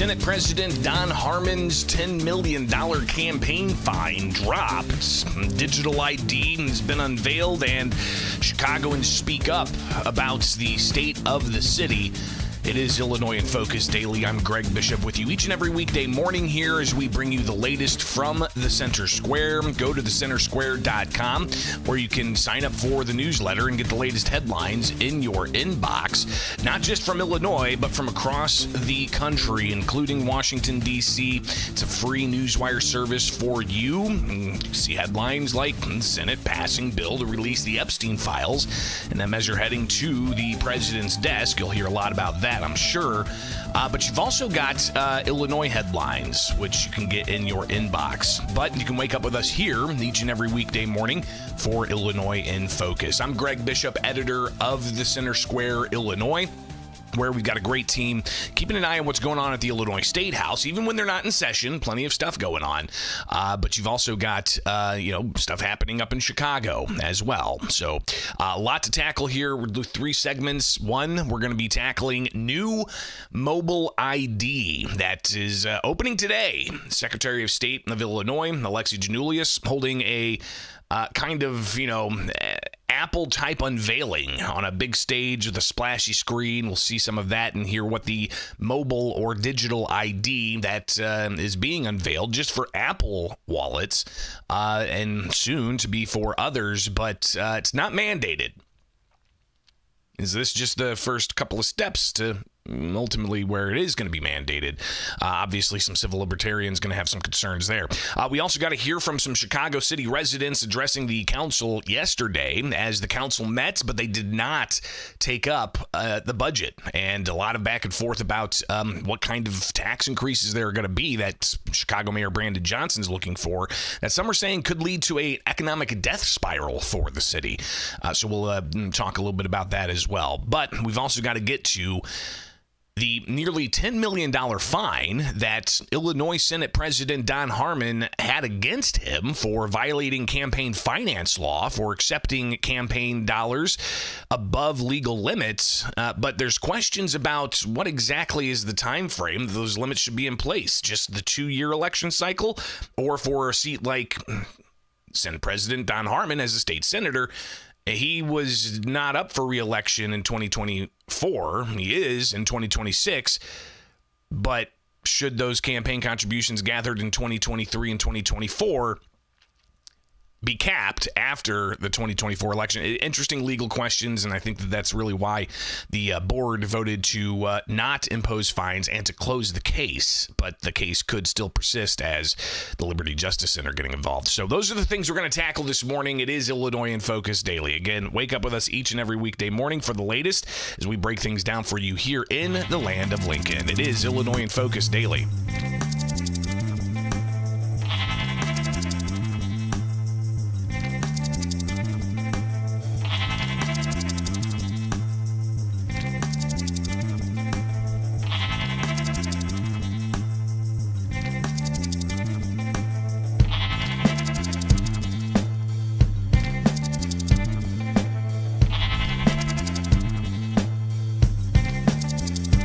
Senate President Don Harmon's $10 million campaign fine dropped. Digital ID has been unveiled, and Chicagoans speak up about the state of the city. It is Illinois in Focus Daily. I'm Greg Bishop with you each and every weekday morning here as we bring you the latest from the Center Square. Go to thecentersquare.com where you can sign up for the newsletter and get the latest headlines in your inbox, not just from Illinois, but from across the country, including Washington, D.C. It's a free newswire service for you. You see headlines like Senate passing bill to release the Epstein files, and then as you're heading to the president's desk, you'll hear a lot about that, I'm sure. But you've also got Illinois headlines, which you can get in your inbox. But you can wake up with us here each and every weekday morning for Illinois in Focus. I'm Greg Bishop, editor of the Center Square, Illinois, where we've got a great team keeping an eye on what's going on at the Illinois State House, even when they're not in session. Plenty of stuff going on. But you've also got, stuff happening up in Chicago as well. So a lot to tackle here. We'll do 3 segments. One, we're going to be tackling new mobile ID that is opening today. Secretary of State of Illinois, Alexi Janulius, holding a Apple-type unveiling on a big stage with a splashy screen. We'll see some of that and hear what the mobile or digital ID that is being unveiled just for Apple wallets and soon to be for others, but it's not mandated. Is this just the first couple of steps to ultimately where it is going to be mandated? Obviously, some civil libertarians going to have some concerns there. We also got to hear from some Chicago City residents addressing the council yesterday as the council met, but they did not take up the budget, and a lot of back and forth about what kind of tax increases there are going to be that Chicago Mayor Brandon Johnson is looking for, that some are saying could lead to an economic death spiral for the city. So we'll talk a little bit about that as well. But we've also got to get to the nearly $10 million fine that Illinois Senate President Don Harmon had against him for violating campaign finance law, for accepting campaign dollars above legal limits. But there's questions about what exactly is the time frame those limits should be in place. Just the 2-year election cycle, or for a seat like Senate President Don Harmon as a state senator. He was not up for re-election in 2024. He is in 2026. But should those campaign contributions gathered in 2023 and 2024 be capped after the 2024 election? Interesting legal questions, and I think that that's really why the board voted to not impose fines and to close the case. But the case could still persist as the Liberty Justice Center getting involved. So those are the things we're going to tackle this morning. It is Illinois in Focus Daily. Again, wake up with us each and every weekday morning for the latest as we break things down for you here in the land of Lincoln. It is Illinois in Focus Daily.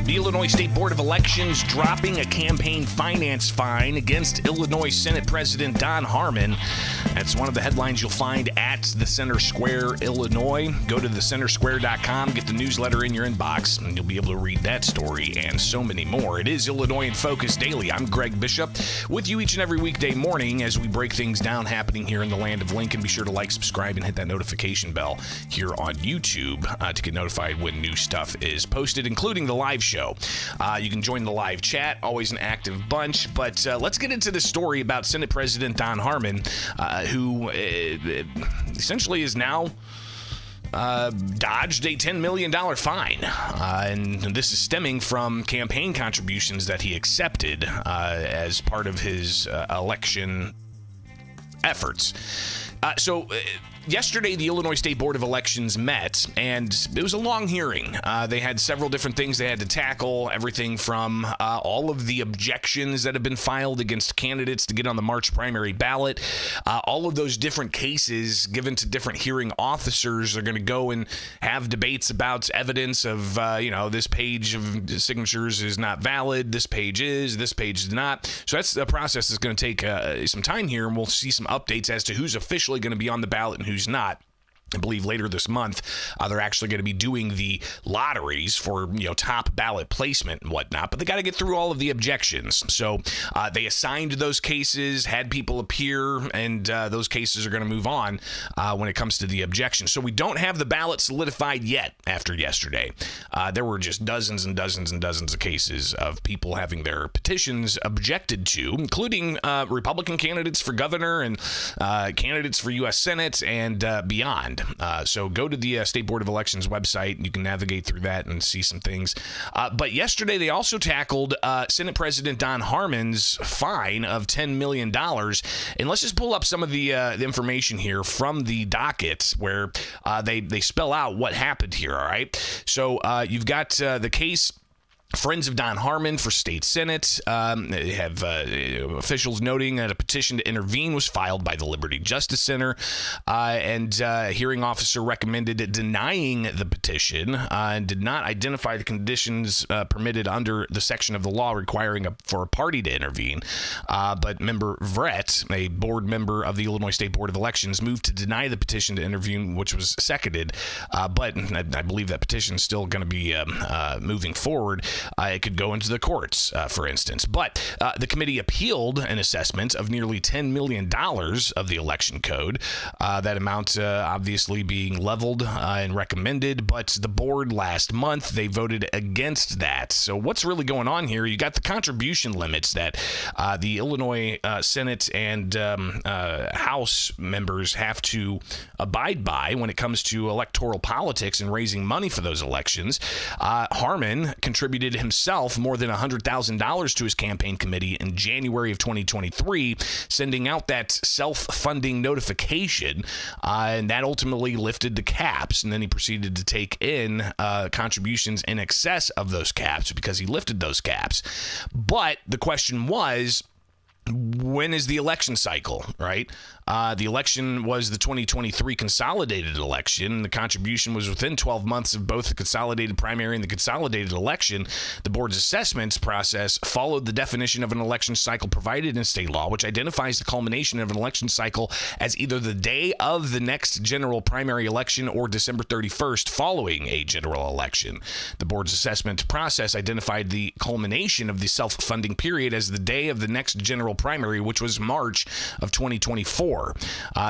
Illinois State Board of Elections dropping a campaign finance fine against Illinois Senate President Don Harmon. That's one of the headlines you'll find at the Center Square, Illinois. Go to thecentersquare.com, get the newsletter in your inbox, and you'll be able to read that story and so many more. It is Illinois in Focus Daily. I'm Greg Bishop with you each and every weekday morning as we break things down happening here in the land of Lincoln. Be sure to like, subscribe, and hit that notification bell here on YouTube to get notified when new stuff is posted, including the live show. You can join the live chat, always an active bunch. But let's get into the story about Senate President Don Harmon, who essentially is now dodged a $10 million fine. And this is stemming from campaign contributions that he accepted as part of his election efforts. Yesterday, the Illinois State Board of Elections met, and it was a long hearing. They had several different things they had to tackle, everything from all of the objections that have been filed against candidates to get on the March primary ballot. All of those different cases given to different hearing officers are going to go and have debates about evidence of, this page of signatures is not valid, this page is not. So that's the process that's going to take some time here, and we'll see some updates as to who's officially going to be on the ballot and who's not. I believe later this month, they're actually going to be doing the lotteries for, top ballot placement and whatnot, but they got to get through all of the objections. So they assigned those cases, had people appear, and those cases are going to move on when it comes to the objections. So we don't have the ballot solidified yet after yesterday. There were just dozens and dozens and dozens of cases of people having their petitions objected to, including Republican candidates for governor and candidates for U.S. Senate and beyond. So go to the State Board of Elections website. You can navigate through that and see some things. But yesterday, they also tackled Senate President Don Harmon's fine of $10 million. And let's just pull up some of the information here from the docket where they spell out what happened here, all right? So you've got the case Friends of Don Harmon for state senate have officials noting that a petition to intervene was filed by the Liberty Justice Center, and hearing officer recommended denying the petition and did not identify the conditions permitted under the section of the law requiring for a party to intervene. But member Vrett, a board member of the Illinois State Board of Elections, moved to deny the petition to intervene, which was seconded. But I believe that petition is still going to be moving forward. It could go into the courts, for instance. But the committee appealed an assessment of nearly $10 million of the election code. That amount obviously being leveled and recommended. But the board last month, they voted against that. So what's really going on here? You got the contribution limits that the Illinois Senate and House members have to abide by when it comes to electoral politics and raising money for those elections. Harmon contributed himself more than $100,000 to his campaign committee in January of 2023, sending out that self-funding notification, and that ultimately lifted the caps. And then he proceeded to take in contributions in excess of those caps because he lifted those caps. But the question was, when is the election cycle, right? The election was the 2023 consolidated election. The contribution was within 12 months of both the consolidated primary and the consolidated election. The board's assessments process followed the definition of an election cycle provided in state law, which identifies the culmination of an election cycle as either the day of the next general primary election or December 31st following a general election. The board's assessment process identified the culmination of the self-funding period as the day of the next general primary, which was March of 2024.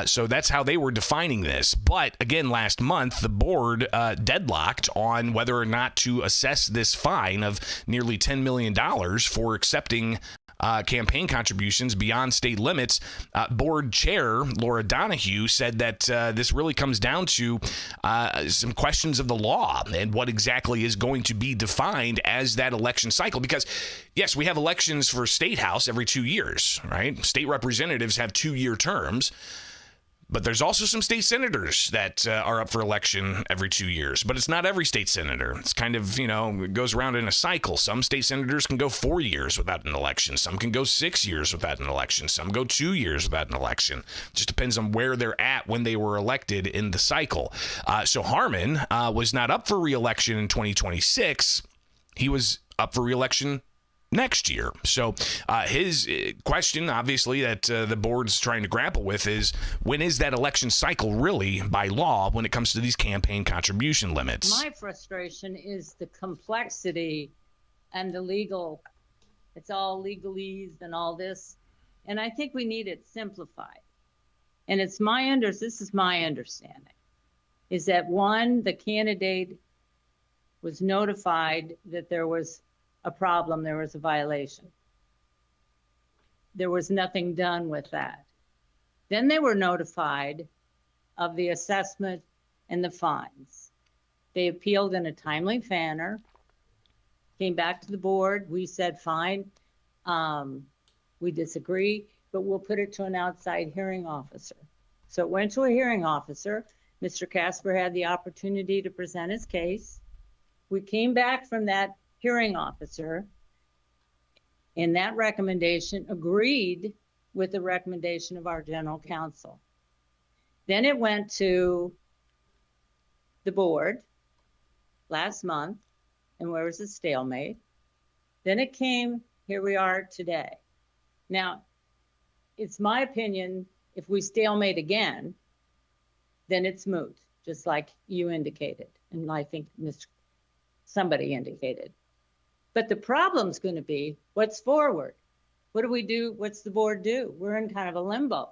So that's how they were defining this. But again, last month, the board deadlocked on whether or not to assess this fine of nearly $10 million for accepting campaign contributions beyond state limits. Board chair Laura Donahue said that this really comes down to some questions of the law and what exactly is going to be defined as that election cycle. Because, yes, we have elections for state house every 2 years, right? State representatives have 2-year terms. But there's also some state senators that are up for election every 2 years. But it's not every state senator. It's kind of, it goes around in a cycle. Some state senators can go 4 years without an election. Some can go 6 years without an election. Some go 2 years without an election. It just depends on where they're at when they were elected in the cycle. So Harmon was not up for re-election in 2026. He was up for re-election next year. So his question, obviously, that the board's trying to grapple with is, when is that election cycle really by law when it comes to these campaign contribution limits? My frustration is the complexity and the legal, it's all legalese and all this. And I think we need it simplified. And it's this is my understanding, is that one, the candidate was notified that there was a problem, there was a violation. There was nothing done with that. Then they were notified of the assessment and the fines. They appealed in a timely manner, came back to the board. We said, fine, we disagree, but we'll put it to an outside hearing officer. So it went to a hearing officer. Mr. Casper had the opportunity to present his case. We came back from that hearing officer, and that recommendation agreed with the recommendation of our general counsel. Then it went to the board last month, and where was a stalemate. Then it came, here we are today. Now, it's my opinion, if we stalemate again, then it's moot, just like you indicated, and I think somebody indicated. But the problem's going to be, what's forward? What do we do? What's the board do? We're in kind of a limbo.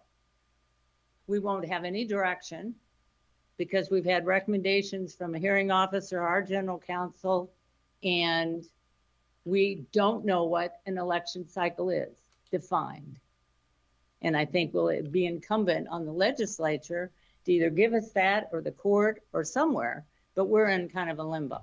We won't have any direction because we've had recommendations from a hearing officer, our general counsel, and we don't know what an election cycle is defined. And I think will it be incumbent on the legislature to either give us that or the court or somewhere, but we're in kind of a limbo.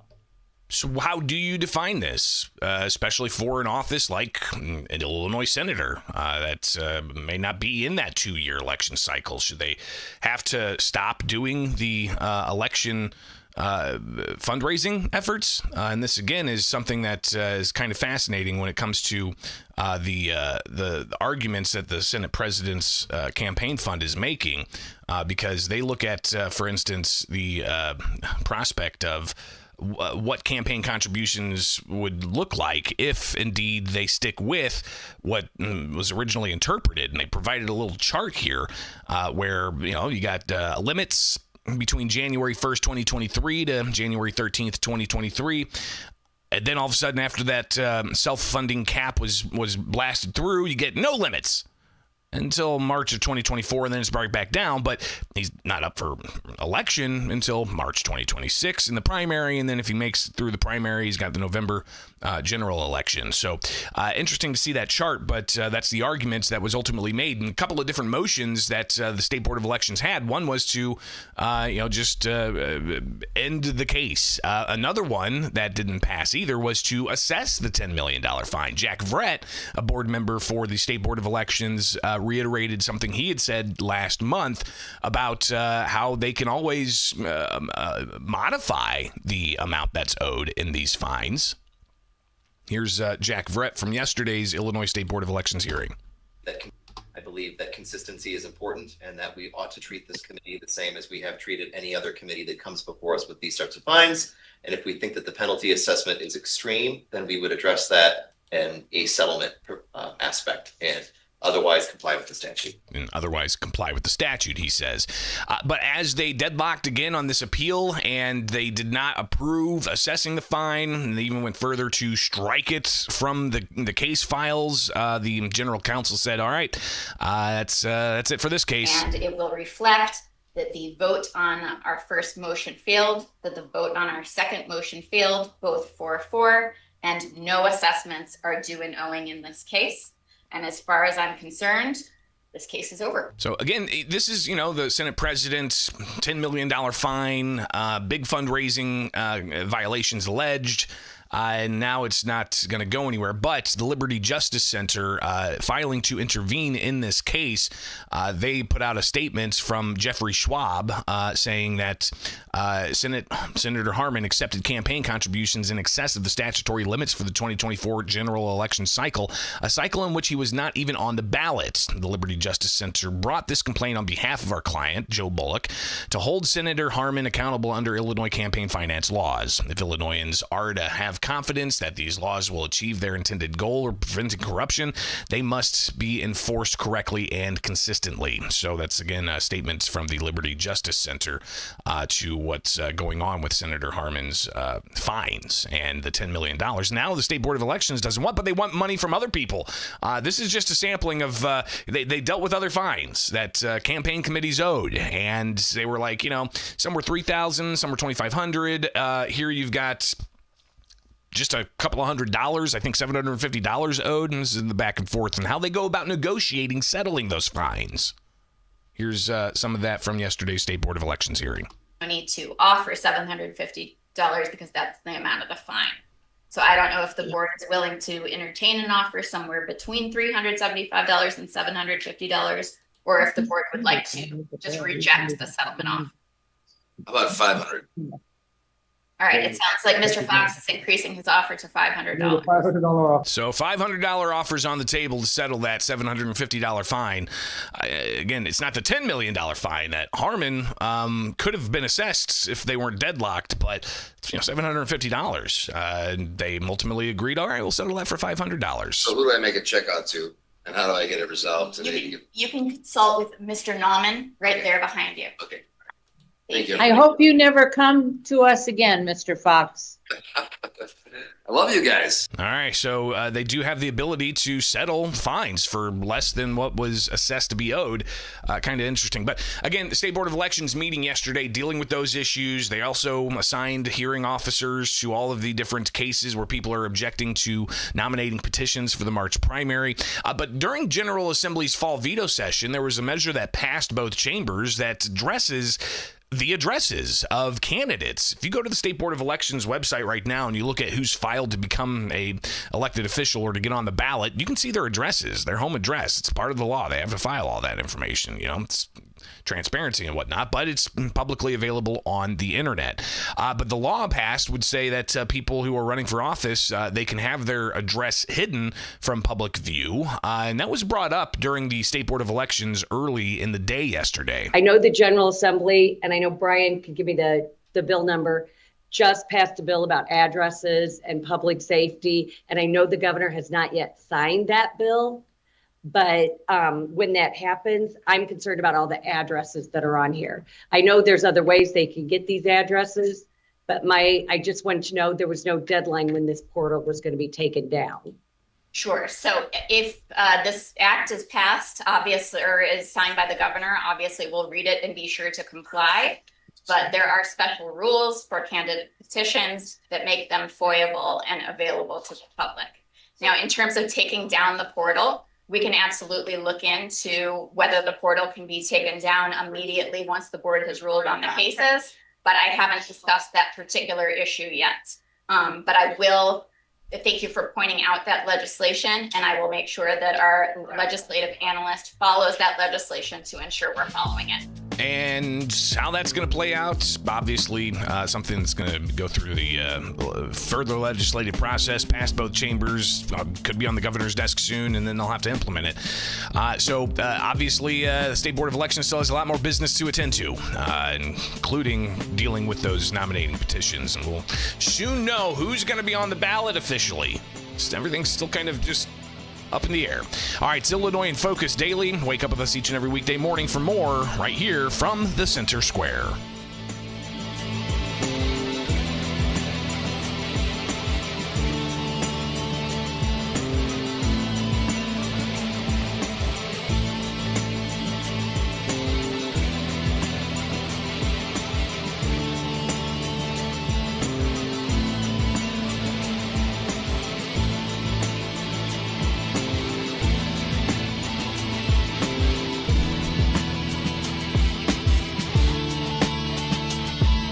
So how do you define this, especially for an office like an Illinois senator that may not be in that 2-year election cycle? Should they have to stop doing the election fundraising efforts? And this, again, is something that is kind of fascinating when it comes to the arguments that the Senate President's campaign fund is making, because they look at, for instance, the prospect of what campaign contributions would look like if indeed they stick with what was originally interpreted. And they provided a little chart here where, you got limits between January 1st, 2023 to January 13th, 2023. And then all of a sudden, after that self-funding cap was blasted through, you get no limits until March of 2024, and then it's brought back down, but he's not up for election until March 2026 in the primary, and then if he makes through the primary, he's got the November general election. So interesting to see that chart, but that's the argument that was ultimately made, and a couple of different motions that the State Board of Elections had. One was to, just end the case. Another one that didn't pass either was to assess the $10 million fine. Jack Vrett, a board member for the State Board of Elections, reiterated something he had said last month about how they can always modify the amount that's owed in these fines. Here's Jack Vrett from yesterday's Illinois State Board of Elections hearing. I believe that consistency is important and that we ought to treat this committee the same as we have treated any other committee that comes before us with these sorts of fines. And if we think that the penalty assessment is extreme, then we would address that in a settlement aspect and otherwise comply with the statute. He says. But as they deadlocked again on this appeal and they did not approve assessing the fine, and they even went further to strike it from the case files, the general counsel said, all right, that's it for this case. And it will reflect that the vote on our first motion failed, that the vote on our second motion failed, both 4-4, and no assessments are due and owing in this case. And as far as I'm concerned, this case is over. So again, this is, the Senate President's $10 million fine, big fundraising violations alleged. And now it's not going to go anywhere. But the Liberty Justice Center, filing to intervene in this case, they put out a statement from Jeffrey Schwab saying that Senator Harman accepted campaign contributions in excess of the statutory limits for the 2024 general election cycle, a cycle in which he was not even on the ballot. The Liberty Justice Center brought this complaint on behalf of our client, Joe Bullock, to hold Senator Harman accountable under Illinois campaign finance laws. If Illinoisans are to have confidence that these laws will achieve their intended goal of preventing corruption, they must be enforced correctly and consistently. So that's, again, statements from the Liberty Justice Center to what's going on with Senator Harman's fines and the $10 million. Now the State Board of Elections doesn't want, but they want money from other people. This is just a sampling of, they dealt with other fines that campaign committees owed, and they were like, some were $3,000, some were $2,500. Here you've got just a couple of $100, I think $750 owed, and this is in the back and forth and how they go about negotiating, settling those fines. Here's some of that from yesterday's State Board of Elections hearing. money to offer $750 because that's the amount of the fine. So I don't know if the board is willing to entertain an offer somewhere between $375 and $750, or if the board would like to just reject the settlement offer. How about 500? All right, it sounds like Mr. Fox is increasing his offer to $500. $500 off. So $500 offers on the table to settle that $750 fine. Again, it's not the $10 million fine that Harmon could have been assessed if they weren't deadlocked, but $750. They ultimately agreed, all right, we'll settle that for $500. So who do I make a check out to? And how do I get it resolved today? You can consult with Mr. Nauman right there behind you. Okay. Thank you. I hope you never come to us again, Mr. Fox. I love you guys. All right, so they do have the ability to settle fines for less than what was assessed to be owed. Kind of interesting. But again, the State Board of Elections meeting yesterday dealing with those issues. They also assigned hearing officers to all of the different cases where people are objecting to nominating petitions for the March primary. But during General Assembly's fall veto session, there was a measure that passed both chambers that addresses the addresses of candidates. If you go to the State Board of Elections website right now and you look at who's filed to become a elected official or to get on the ballot, you can see their addresses, their home address. It's part of the law. They have to file all that information. It's transparency and whatnot, but it's publicly available on the internet. But the law passed would say that people who are running for office, they can have their address hidden from public view. And that was brought up during the State Board of Elections early in the day yesterday. I know the General Assembly, and I know Brian can give me the bill number, just passed a bill about addresses and public safety. And I know the governor has not yet signed that bill. But when that happens, I'm concerned about all the addresses that are on here. I know there's other ways they can get these addresses, but I just wanted to know there was no deadline when this portal was going to be taken down. Sure. So if this act is passed, obviously, or is signed by the governor, obviously we'll read it and be sure to comply. But there are special rules for candidate petitions that make them FOIable and available to the public. Now, in terms of taking down the portal, we can absolutely look into whether the portal can be taken down immediately once the board has ruled on the cases, but I haven't discussed that particular issue yet. But I will thank you for pointing out that legislation, and I will make sure that our legislative analyst follows that legislation to ensure we're following it. And how that's going to play out, obviously something that's going to go through the further legislative process, past both chambers, could be on the governor's desk soon, and then they'll have to implement it. So obviously, the State Board of Elections still has a lot more business to attend to, including dealing with those nominating petitions. And we'll soon know who's going to be on the ballot officially. Everything's still kind of just up in the air. All right, it's Illinois in Focus Daily. Wake up with us each and every weekday morning for more right here from the Center Square.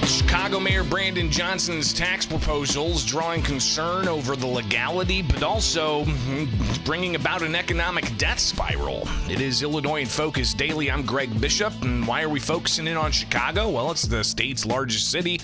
Chicago Mayor Brandon Johnson's tax proposals drawing concern over the legality, but also bringing about an economic death spiral. It is Illinois in Focus Daily. I'm Greg Bishop, and why are we focusing in on Chicago? Well, it's the state's largest city.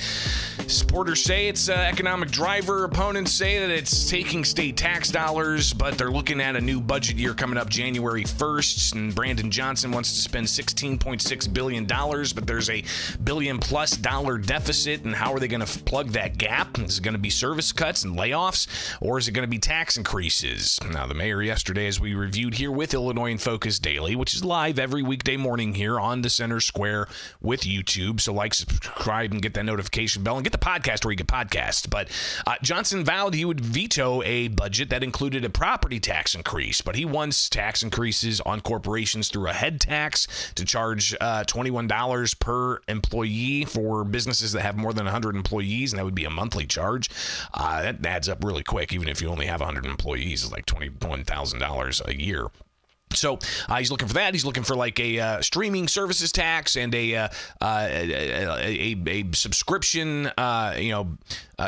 Supporters say it's an economic driver. Opponents say that it's taking state tax dollars, but they're looking at a new budget year coming up January 1st, and Brandon Johnson wants to spend $16.6 billion, but there's a billion-plus dollar deficit, and how are they going to plug that gap? Is it going to be service cuts and layoffs, or is it going to be tax increases? Now, the mayor yesterday, as we reviewed here with Illinois in Focus Daily, which is live every weekday morning here on the Center Square with YouTube, so like, subscribe, and get that notification bell, and get the podcast where you get podcasts. But Johnson vowed he would veto a budget that included a property tax increase, but he wants tax increases on corporations through a head tax to charge $21 per employee for businesses that have more than 100 employees, and that would be a monthly charge. That adds up really quick. Even if you only have 100 employees, it's like $21,000 a year. So he's looking for that. He's looking for like a streaming services tax and a subscription,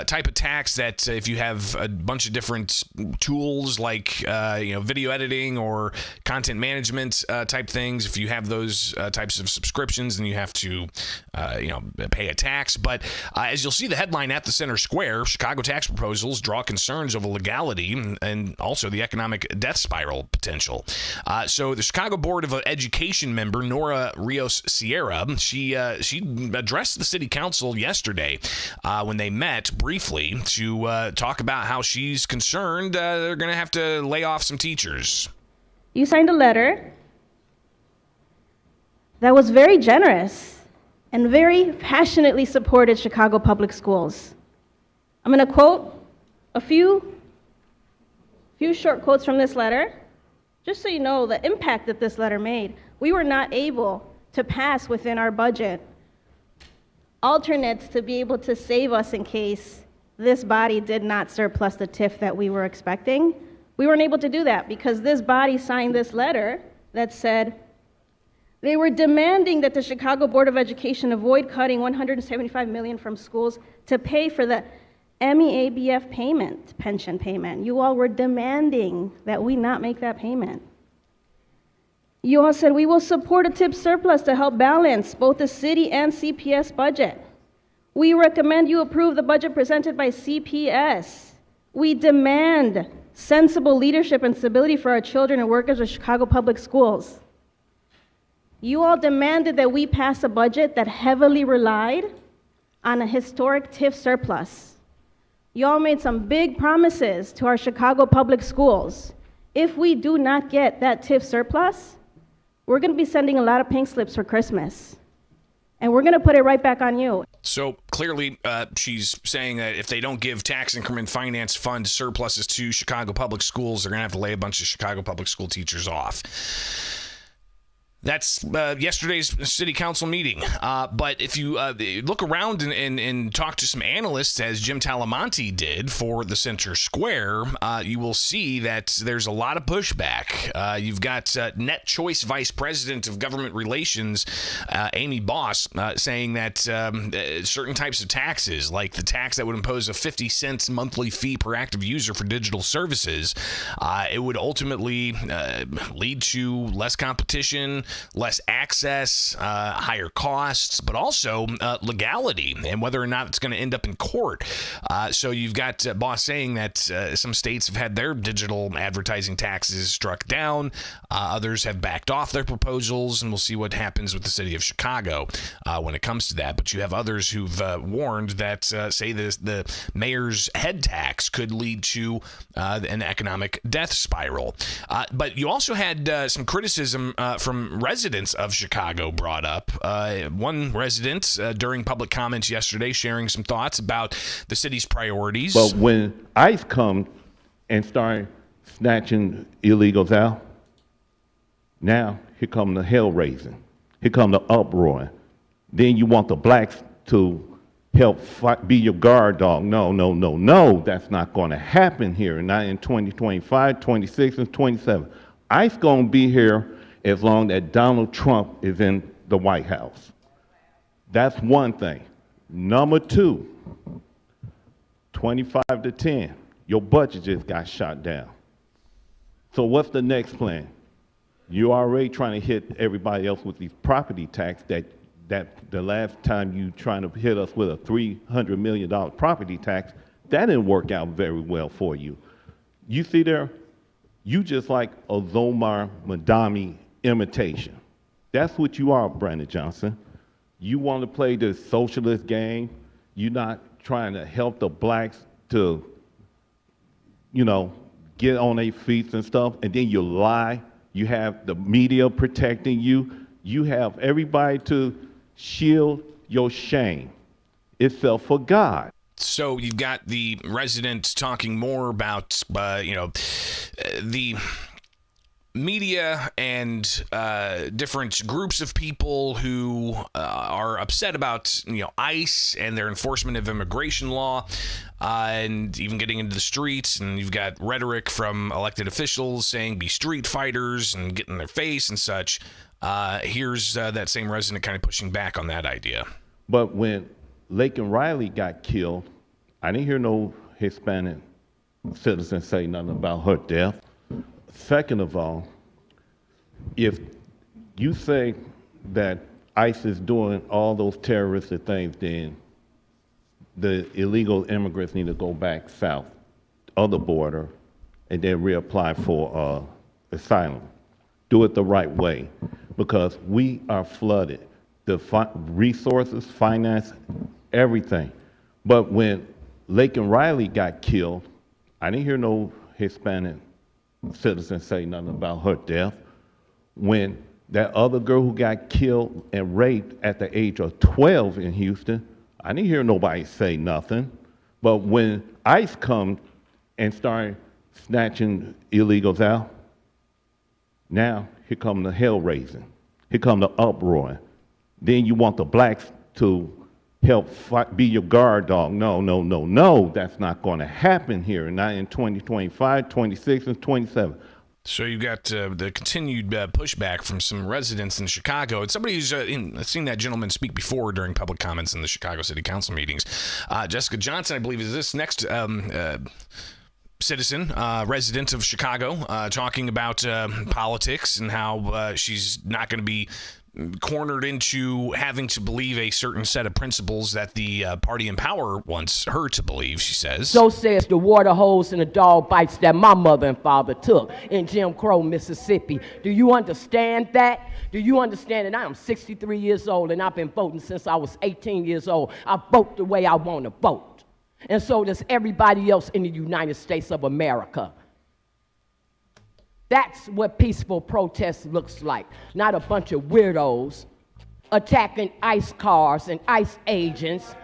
type of tax that if you have a bunch of different tools like video editing or content management type things, if you have those types of subscriptions, then you have to pay a tax. But as you'll see, the headline at the center square: Chicago tax proposals draw concerns over legality and also the economic death spiral potential. So the Chicago Board of Education member Nora Rios Sierra, she addressed the city council yesterday when they met briefly to talk about how she's concerned they're going to have to lay off some teachers. You signed a letter that was very generous and very passionately supported Chicago public schools. I'm going to quote a few short quotes from this letter, just so you know the impact that this letter made. We were not able to pass within our budget alternates to be able to save us in case this body did not surplus the TIF that we were expecting. We weren't able to do that because this body signed this letter that said they were demanding that the Chicago Board of Education avoid cutting $175 million from schools to pay for the MEABF pension payment. You all were demanding that we not make that payment. You all said we will support a TIP surplus to help balance both the city and CPS budget. We recommend you approve the budget presented by CPS. We demand sensible leadership and stability for our children and workers of Chicago Public Schools. You all demanded that we pass a budget that heavily relied on a historic TIF surplus. You all made some big promises to our Chicago Public Schools. If we do not get that TIF surplus, we're going to be sending a lot of pink slips for Christmas. And we're going to put it right back on you. So clearly, she's saying that if they don't give tax increment finance fund surpluses to Chicago public schools, they're going to have to lay a bunch of Chicago public school teachers off. That's yesterday's city council meeting. But if you look around and talk to some analysts, as Jim Talamonte did for the Center Square, you will see that there's a lot of pushback. You've got Net Choice Vice President of Government Relations, Amy Boss, saying that certain types of taxes, like the tax that would impose a 50-cent monthly fee per active user for digital services, it would ultimately lead to less competition, less access, higher costs, but also legality and whether or not it's going to end up in court. So you've got Boss saying that some states have had their digital advertising taxes struck down. Others have backed off their proposals, and we'll see what happens with the city of Chicago when it comes to that. But you have others who've warned that, say, the mayor's head tax could lead to an economic death spiral. But you also had some criticism from residents of Chicago brought up. One resident during public comments yesterday sharing some thoughts about the city's priorities. But when ICE come and start snatching illegals out, now here come the hell raising. Here come the uproar. Then you want the blacks to help fight, be your guard dog. No, that's not going to happen here. Not in 2025, 26, and 27. ICE going to be here as long as Donald Trump is in the White House. That's one thing. Number two, 25 to 10, your budget just got shot down. So what's the next plan? You're already trying to hit everybody else with these property tax that the last time you trying to hit us with a $300 million property tax, that didn't work out very well for you. You see there, you just like a Zomar Madami imitation. That's what you are, Brandon Johnson. You want to play the socialist game. You're not trying to help the blacks to, get on their feet and stuff, and then you lie. You have the media protecting you. You have everybody to shield your shame. It's for God. So you've got the resident talking more about, the media and different groups of people who are upset about ICE and their enforcement of immigration law, and even getting into the streets. And you've got rhetoric from elected officials saying be street fighters and get in their face and such. Here's that same resident kind of pushing back on that idea. But when Lake and Riley got killed, I didn't hear no Hispanic citizen say nothing about her death. Second of all, if you say that ICE is doing all those terroristic things, then the illegal immigrants need to go back south of the border and then reapply for asylum. Do it the right way, because we are flooded. The resources, finance, everything. But when Lake and Riley got killed, I didn't hear no Hispanic citizen say nothing about her death. When that other girl who got killed and raped at the age of 12 in Houston, I didn't hear nobody say nothing. But when ICE come and start snatching illegals out, now here come the hell raising. Here come the uproar. Then you want the blacks to help fight, be your guard dog. No, that's not going to happen here. Not in 2025, 26, and 27. So you got the continued pushback from some residents in Chicago. And somebody who's seen that gentleman speak before during public comments in the Chicago City Council meetings. Jessica Johnson, I believe, is this next citizen, resident of Chicago, talking about politics and how she's not going to be cornered into having to believe a certain set of principles that the party in power wants her to believe, she says. So says the water hose and the dog bites that my mother and father took in Jim Crow, Mississippi. Do you understand that? Do you understand that I am 63 years old and I've been voting since I was 18 years old? I vote the way I want to vote. And so does everybody else in the United States of America. That's what peaceful protest looks like. Not a bunch of weirdos attacking ICE cars and ICE agents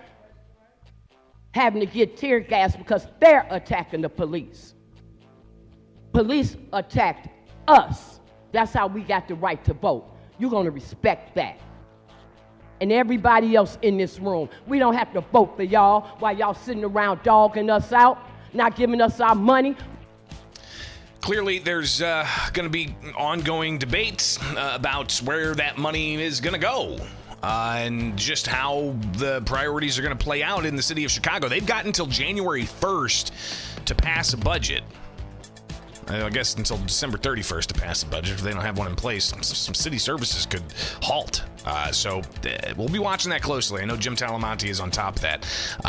having to get tear gas because they're attacking the police. Police attacked us. That's how we got the right to vote. You're going to respect that. And everybody else in this room, we don't have to vote for y'all while y'all sitting around dogging us out, not giving us our money. Clearly, there's going to be ongoing debates about where that money is going to go and just how the priorities are going to play out in the city of Chicago. They've got until January 1st to pass a budget. I guess until December 31st to pass a budget. If they don't have one in place, some city services could halt. So we'll be watching that closely. I know Jim Talamonte is on top of that.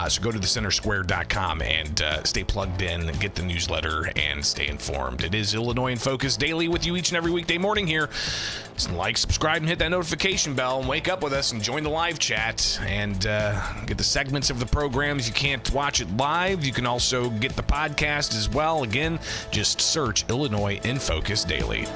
So go to thecentersquare.com and stay plugged in, get the newsletter, and stay informed. It is Illinois in Focus Daily with you each and every weekday morning here. Just like, subscribe, and hit that notification bell, and wake up with us and join the live chat and get the segments of the programs. You can't watch it live. You can also get the podcast as well. Again, just search Illinois in Focus Daily.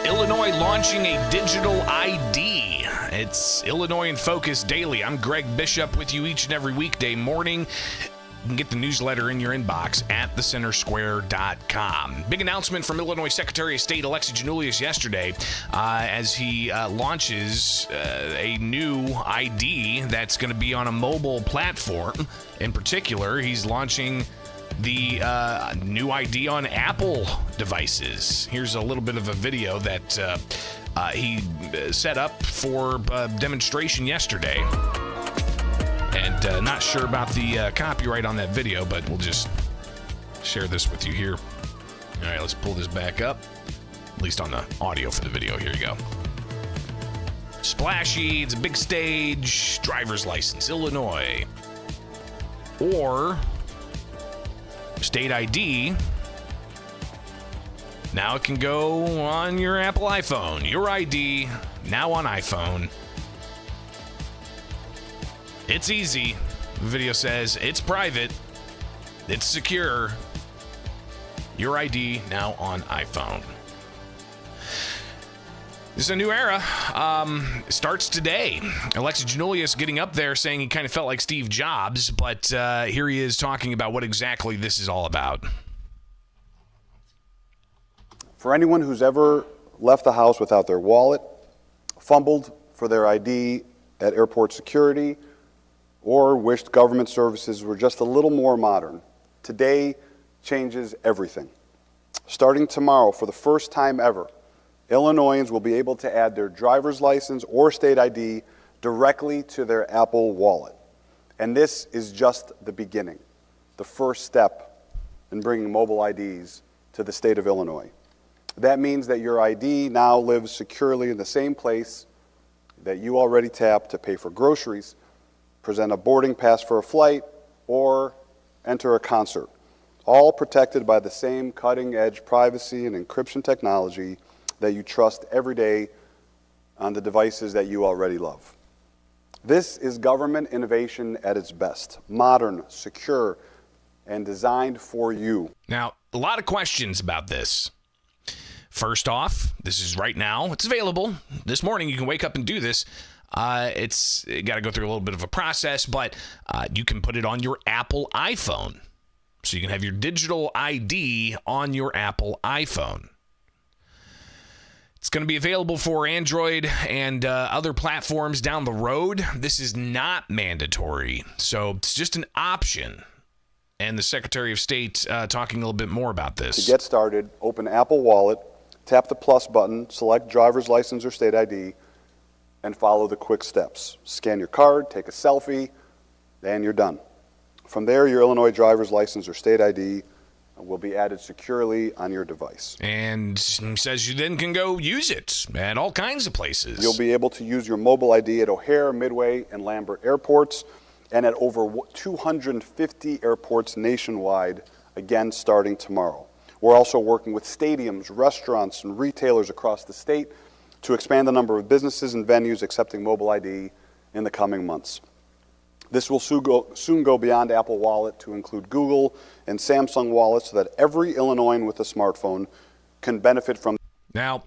Illinois launching a digital ID. It's Illinois in Focus Daily. I'm Greg Bishop with you each and every weekday morning. You can get the newsletter in your inbox at thecentersquare.com. Big announcement from Illinois Secretary of State Alexi Janulius yesterday as he launches a new ID that's going to be on a mobile platform. In particular, he's launching the new ID on Apple devices. Here's a little bit of a video that he set up for demonstration yesterday. And not sure about the copyright on that video, but we'll just share this with you here. All right, let's pull this back up, at least on the audio for the video. Here you go. Splashy, it's a big stage, driver's license, Illinois. Or state ID, Now it can go on your Apple iPhone. Your ID, now on iPhone. It's easy. The video says it's private. It's secure. Your ID, now on iPhone. This is a new era. Starts today. Alexis Giannoulias getting up there saying he kind of felt like Steve Jobs, but here he is talking about what exactly this is all about. For anyone who's ever left the house without their wallet, fumbled for their ID at airport security, or wished government services were just a little more modern, today changes everything. Starting tomorrow, for the first time ever, Illinoisans will be able to add their driver's license or state ID directly to their Apple Wallet. And this is just the beginning, the first step in bringing mobile IDs to the state of Illinois. That means that your ID now lives securely in the same place that you already tap to pay for groceries, present a boarding pass for a flight, or enter a concert, all protected by the same cutting-edge privacy and encryption technology that you trust every day on the devices that you already love. This is government innovation at its best, modern, secure, and designed for you. Now, a lot of questions about this. First off, this is right now. It's available. This morning, you can wake up and do this. It's got to go through a little bit of a process, but you can put it on your Apple iPhone. So you can have your digital ID on your Apple iPhone. It's going to be available for Android and other platforms down the road. This is not mandatory, so it's just an option. And the Secretary of State talking a little bit more about this. To get started, open Apple Wallet, tap the plus button, select driver's license or state ID, and follow the quick steps. Scan your card, take a selfie, and you're done. From there, your Illinois driver's license or state ID will be added securely on your device. And he says you then can go use it at all kinds of places. You'll be able to use your mobile ID at O'Hare, Midway, and Lambert airports, and at over 250 airports nationwide, again starting tomorrow. We're also working with stadiums, restaurants, and retailers across the state to expand the number of businesses and venues accepting mobile ID in the coming months. This will soon go beyond Apple Wallet to include Google and Samsung wallets so that every Illinoisan with a smartphone can benefit from. Now,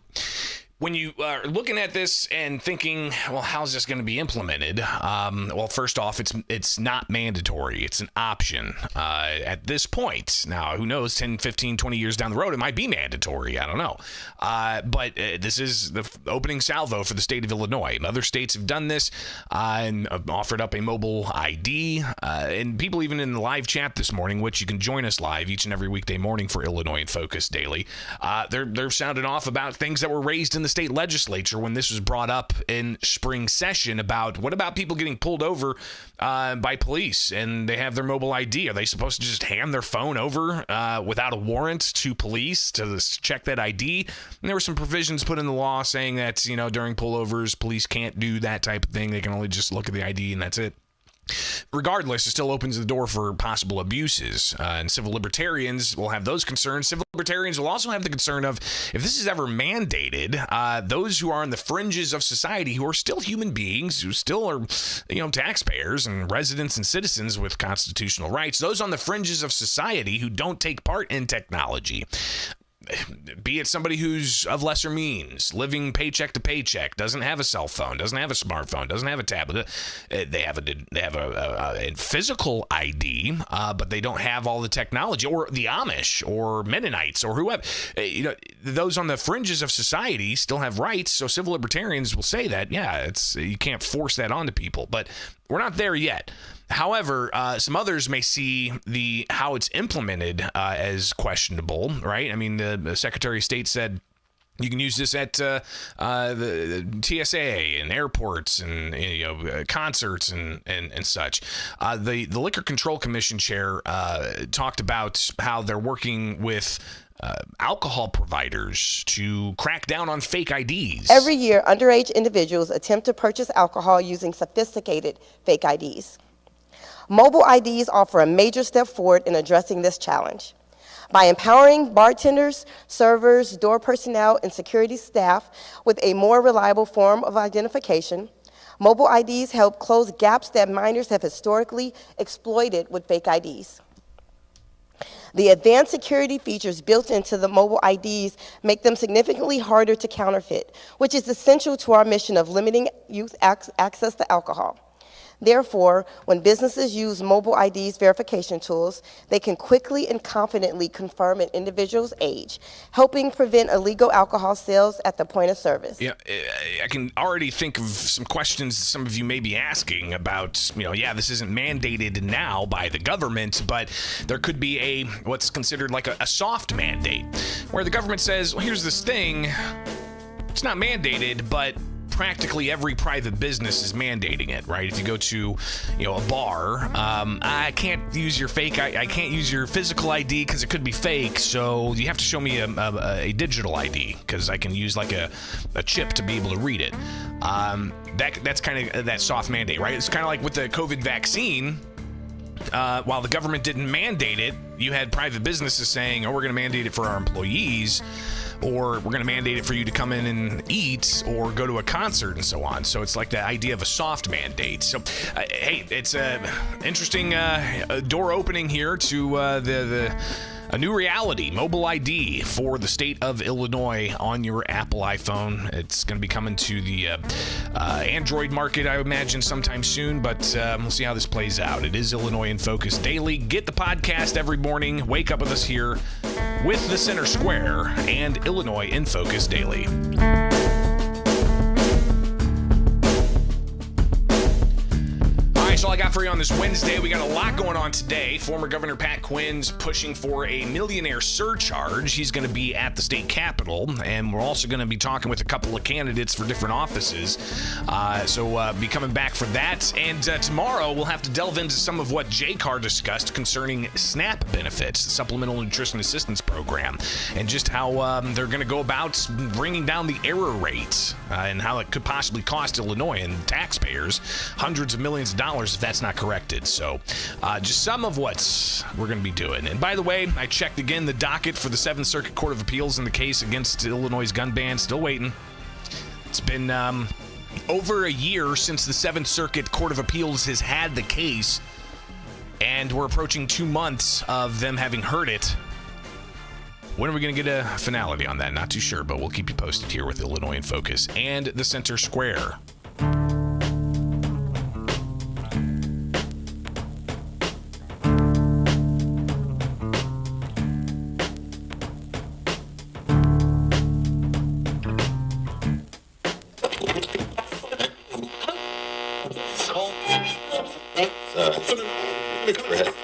when you are looking at this and thinking, well, how's this going to be implemented? Well, first off, it's not mandatory. It's an option at this point. Now, who knows, 10, 15, 20 years down the road, it might be mandatory. I don't know. But this is the opening salvo for the state of Illinois. And other states have done this and offered up a mobile ID. And people even in the live chat this morning, which you can join us live each and every weekday morning for Illinois in Focus Daily, they're sounding off about things that were raised in the state legislature when this was brought up in spring session about what about people getting pulled over by police and they have their mobile ID? Are they supposed to just hand their phone over without a warrant to police to check that ID? And there were some provisions put in the law saying that, you know, during pullovers, police can't do that type of thing. They can only just look at the ID and that's it. Regardless, it still opens the door for possible abuses, and civil libertarians will have those concerns. Civil libertarians will also have the concern of, if this is ever mandated, those who are on the fringes of society, who are still human beings, who still are, you know, taxpayers and residents and citizens with constitutional rights, those on the fringes of society who don't take part in technology, be it somebody who's of lesser means, living paycheck to paycheck, doesn't have a cell phone, doesn't have a smartphone, doesn't have a tablet, they have a physical ID, but they don't have all the technology, or the Amish or Mennonites or whoever. You know, those on the fringes of society still have rights. So civil libertarians will say that, yeah, you can't force that onto people, but we're not there yet. However, some others may see how it's implemented as questionable, right? I mean, the Secretary of State said you can use this at the TSA and airports and concerts and such. The Liquor Control Commission chair talked about how they're working with alcohol providers to crack down on fake IDs. Every year, underage individuals attempt to purchase alcohol using sophisticated fake IDs. Mobile IDs offer a major step forward in addressing this challenge. By empowering bartenders, servers, door personnel, and security staff with a more reliable form of identification, mobile IDs help close gaps that minors have historically exploited with fake IDs. The advanced security features built into the mobile IDs make them significantly harder to counterfeit, which is essential to our mission of limiting youth access to alcohol. Therefore, when businesses use mobile IDs verification tools, they can quickly and confidently confirm an individual's age, helping prevent illegal alcohol sales at the point of service. Yeah, I can already think of some questions some of you may be asking about, this isn't mandated now by the government, but there could be what's considered like a soft mandate, where the government says, well, here's this thing, it's not mandated, but practically every private business is mandating it, right? If you go to, a bar, I can't use your I can't use your physical ID because it could be fake. So you have to show me a digital ID because I can use like a chip to be able to read it. That's kind of that soft mandate, right? It's kind of like with the COVID vaccine. While the government didn't mandate it, you had private businesses saying, oh, we're going to mandate it for our employees, or we're going to mandate it for you to come in and eat or go to a concert and so on. So it's like the idea of a soft mandate. So, hey, it's an interesting door opening here to a new reality, mobile ID for the state of Illinois on your Apple iPhone. It's going to be coming to the Android market, I imagine, sometime soon, but we'll see how this plays out. It is Illinois in Focus Daily. Get the podcast every morning. Wake up with us here with the Center Square and Illinois in Focus Daily. That's all I got for you on this Wednesday. We got a lot going on today. Former Governor Pat Quinn's pushing for a millionaire surcharge. He's going to be at the state capitol, and we're also going to be talking with a couple of candidates for different offices. So be coming back for that. And tomorrow we'll have to delve into some of what JCAR discussed concerning SNAP benefits, the Supplemental Nutrition Assistance Program, and just how they're going to go about bringing down the error rate and how it could possibly cost Illinois and taxpayers hundreds of millions of dollars if that's not corrected. So just some of what we're going to be doing. And by the way, I checked again the docket for the 7th Circuit Court of Appeals in the case against Illinois' gun ban. Still waiting. It's been over a year since the 7th Circuit Court of Appeals has had the case, and we're approaching 2 months of them having heard it. When are we going to get a finality on that? Not too sure, but we'll keep you posted here with Illinois in Focus and the Center Square.